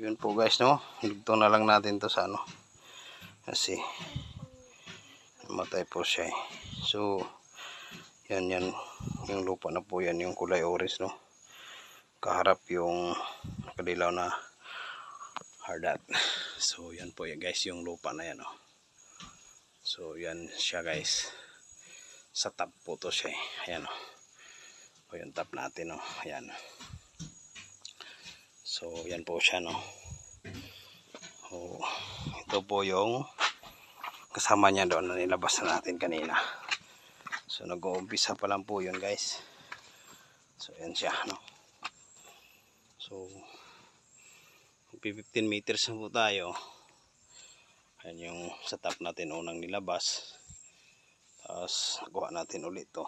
yun po guys, no, dugtong na lang natin to sa ano, kasi namatay po siya eh. So yan yung lupa na po yan, yung kulay orange, no, kaharap yung kadilaw na hardat. So yan po yan guys, yung lupa na yan, no. So yan siya guys, sa top po to siya eh. Ayan, no, o yung top natin, no, ayan. So yan po siya, no. Oh, ito po yung kasama niya doon na nilabas na natin kanina. So nag-uumpisa pa lang po yun guys. So yan siya, no. So 15 meters na po tayo. Yan yung sa top natin unang nilabas. Tapos nakuha natin ulit to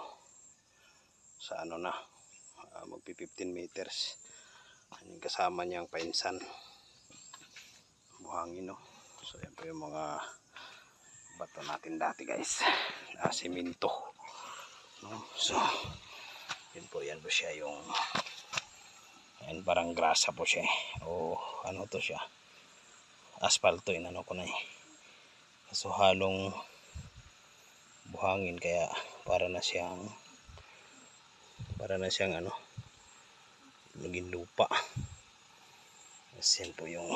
sa ano na, magpi 15 meters. Yan yung kasama niyang painsan, buhangin, no. So yan po yung mga bato natin dati guys, na simento, no? So yan po siya yung, yan parang grasa po siya eh. O ano to siya, asfalto, inano ko na eh. So halong buhangin, kaya para na siyang ano, naging lupa. Yan po yung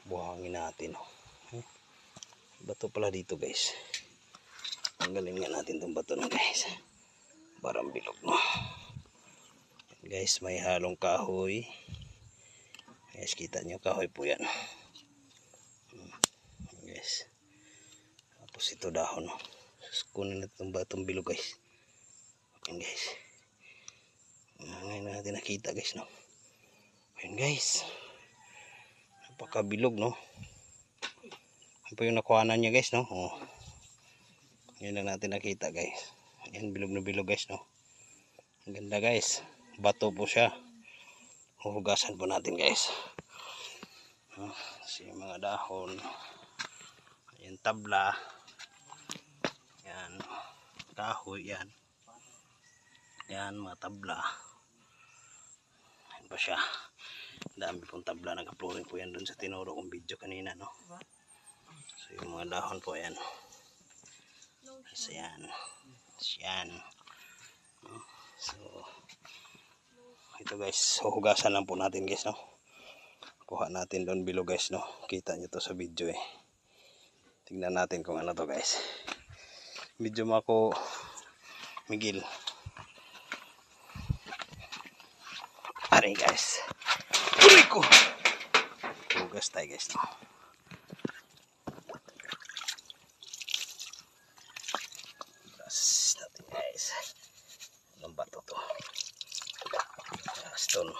buhangin natin, no. Bato pala dito guys, tanggalin nga natin itong bato na guys, parang bilog, no. Guys, may halong kahoy guys, kita nyo kahoy po yan guys. Tapos ito dahon, no. Kunin natin itong batong bilog guys. Ayan guys, ngayon natin nakita guys, no. Ayan guys, napakabilog, no. Ano po yung nakuhanan niya guys, no. Oh, yun lang natin nakita guys. Ayan, bilog na bilog guys, no. Ang ganda guys, bato po siya. Huhugasan po natin guys. Kasi mga dahon, ayan, tabla, yan, kahoy, yan, mga tabla. Ayan pa siya, dami pong tabla, nag-uploading po yan dun sa tinuro kong video kanina, no. So yung mga dahon po, ayan. So yan, so ito guys, huhugasan lang po natin guys, no. Kuha natin doon below guys, no. Kita nyo to sa video eh. Tingnan natin kung ano to guys. Video mo ako, Miguel. Aray guys, uray ko, hugas tayo guys, no. Hugas natin guys. Anong bato to? Stone.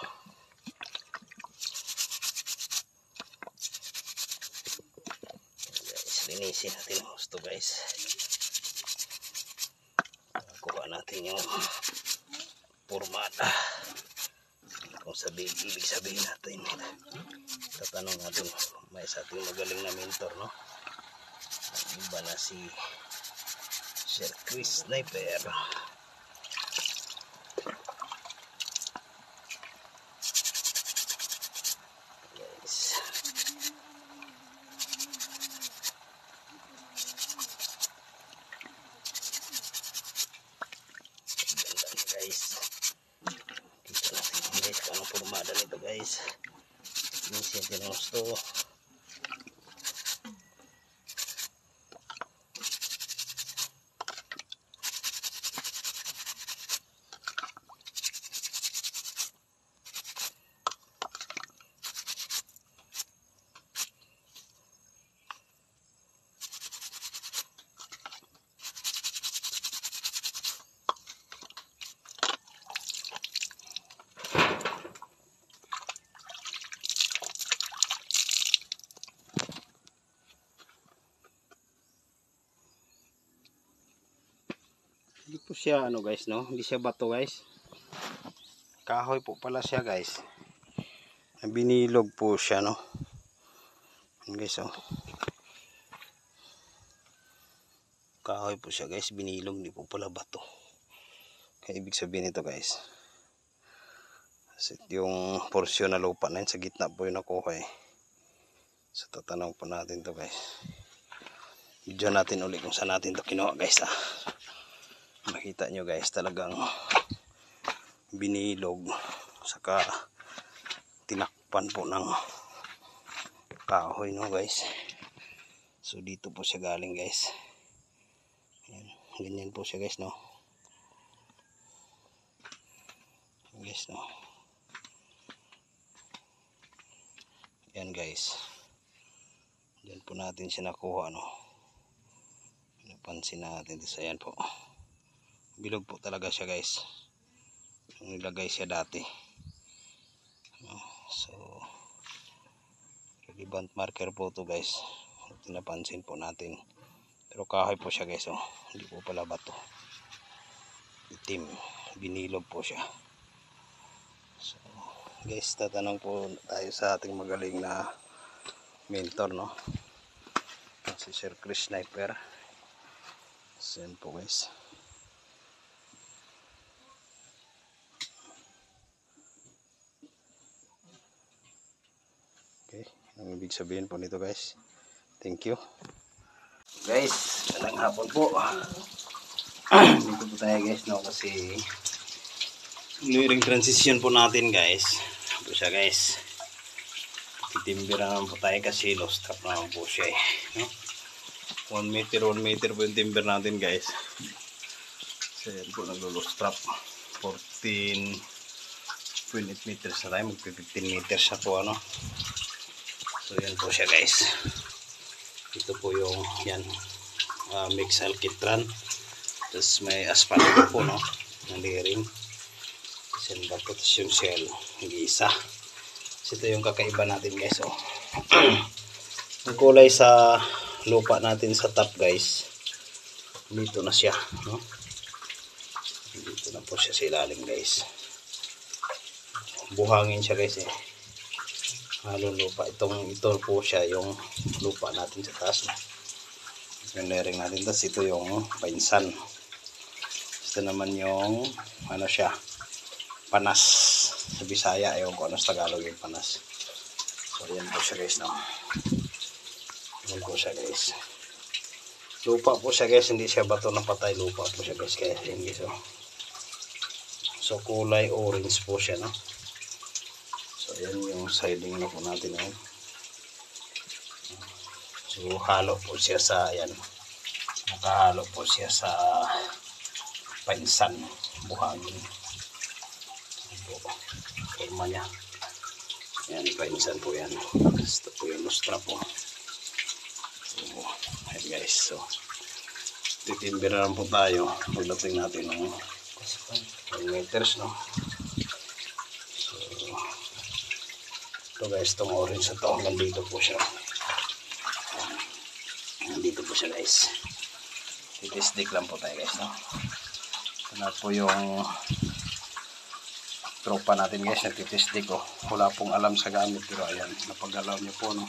Guys, linisin natin ang gusto guys. Kuha natin yung pormada. Kung ibig sabihin natin, tatanong natin, may sa ating magaling na mentor, no. Iba na si Sir Chris Sniper. Formada nito guys, minsan din ang gusto. Hindi po siya ano guys, no, hindi siya bato guys, kahoy po pala siya guys, binilog po siya, no. Guys, oh, kahoy po siya guys, binilog, hindi po pala bato. Kaya ibig sabihin nito guys, Yung porsyon na lupa na yun, sa gitna po yung nakuha eh. So tatanong po natin to guys. Video natin ulit kung saan natin to kinuha guys ah. Makita nyo guys, talagang binilog saka tinakpan po ng kahoy no guys. So dito po siya galing guys. Ayan, ganyan po siya guys no. Guys no. Ayan guys. Diyan po natin siya nakuha no. Napansin natin sa ayan po. Bilog po talaga siya guys. Nilagay siya dati. So relevant marker po to guys. Napansin po natin. Pero kahoy po siya guys oh. Hindi po pala bato. Itim. Binilog po siya. So guys, tatanong po tayo sa ating magaling na mentor no. Si Sir Chris Sniper. So yan po guys. Okay, ang ibig sabihin po nito guys. Thank you. Guys, magandang hapon po. Dito po tayo guys no, kasi luring transition po natin guys. Ito siya guys. Titimber naman po tayo kasi lost trap naman po siya eh. No? 1 meter po yung timber natin guys. So yan po naglo-lost trap. 14.8 meters na tayo. Mag-15 meters na po ano. So yan po siya guys. Ito po yung yan. Mix alkitran. Tapos may asphalt po no. Naliring. Sandbar po yung shell. Nag-iisa. Ito yung kakaiba natin guys oh. Ang kulay sa lupa natin sa top guys, dito na siya no? Dito na po siya sa ilalim guys. Buhangin siya guys eh. Halong lupa. Ito po siya yung lupa natin sa taas no? Yung layering natin. Tapos ito yung painsan. Ito naman yung ano siya, panas sa Bisaya. Ayaw ko ano sa Tagalog yung panas. So yan po siya guys no? Yan po siya guys. Lupa po siya guys, hindi siya bato na patay. Lupa po siya guys. Kaya yan guys oh. So kulay orange po siya no. So yan yung siding na po natin oh. So halo po siya sa yan. Nakahalo po siya sa painsan. Buhangin. Forma niya. Yan painsan po yan. Ito po yung lustra po. So, ayan guys. So, titimber na lang po tayo. Pagdating natin ng 1 meters no. So, ito guys. Itong orange na ito. Nandito po siya. Nandito po siya guys. Titisdik lang po tayo guys no. Ito na po yung tropa natin guys. Nagtitisdik oh. Wala pong alam sa gamit. Pero ayan. Napagalaw niya po no.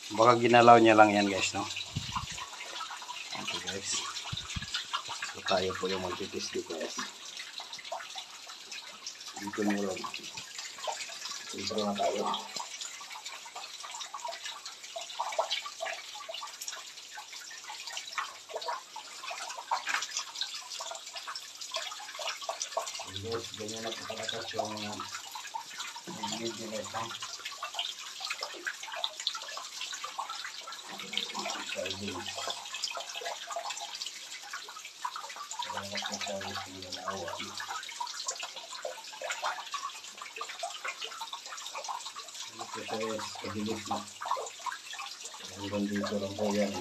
Baka ginalaw niya lang yan guys no. Okay guys. So tayo po yung magtitisdik guys. Dito na ulang. Dito na tayo. Guys, ganyan na po kalakas yung video guys no. Sardines. Kaya na po sardines yung nalawa. Ito siya guys, kadilis na. Hanggang dito lang po yan.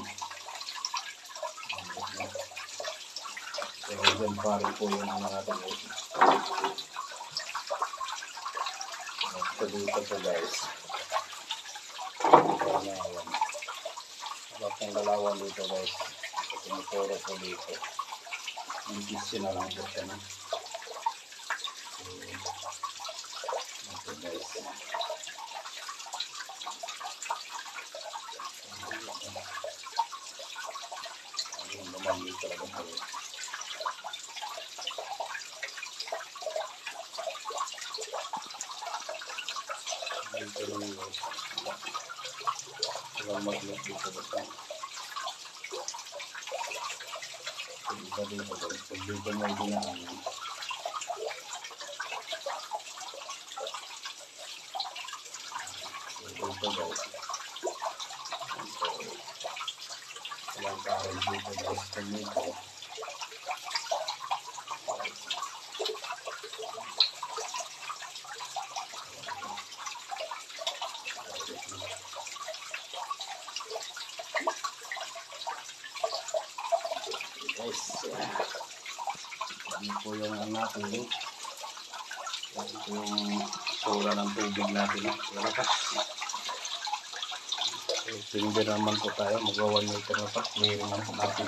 So hanggang pari po yung ano natin guys. So dito po guys. Wala pong galawan dito guys. Tumuturo po dito. Nagkisi na lang po siya no. So ito guys. Ayun naman dito talaga po. Ito lang yung walang magnet dito basta. Iba dito guys. Pag dito may dinaan. Dito guys. So, walang current dito guys. Pag dito. Guys, ano po yung ano natin eh. Ito yung sura ng tubig natin eh. Malakas. Finger naman po tayo. Magwa 1 meter na pa. Clearing naman po natin.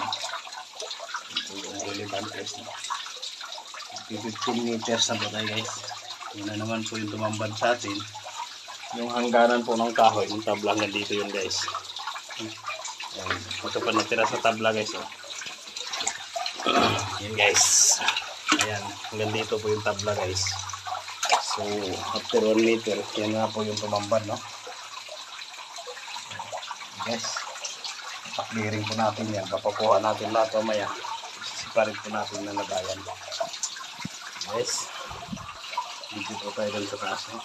Ito yung relevant guys. 15 meters na po tayo guys. Yun na naman po yung tumambad sa atin. Yung hangganan po ng kahoy. Yung tabla hanggang dito yun guys. Ayan. Ito pa natira sa tabla guys. Oh. Yan guys. Ayan. Hanggang dito po yung tabla guys. So after 1 meter. Yan nga po yung tumambad no. Guys. Clearing po natin yan. Papakuha natin lahat mamaya. Siparit po natin na lagayan. Guys. Dito po tayo dun sa taas no.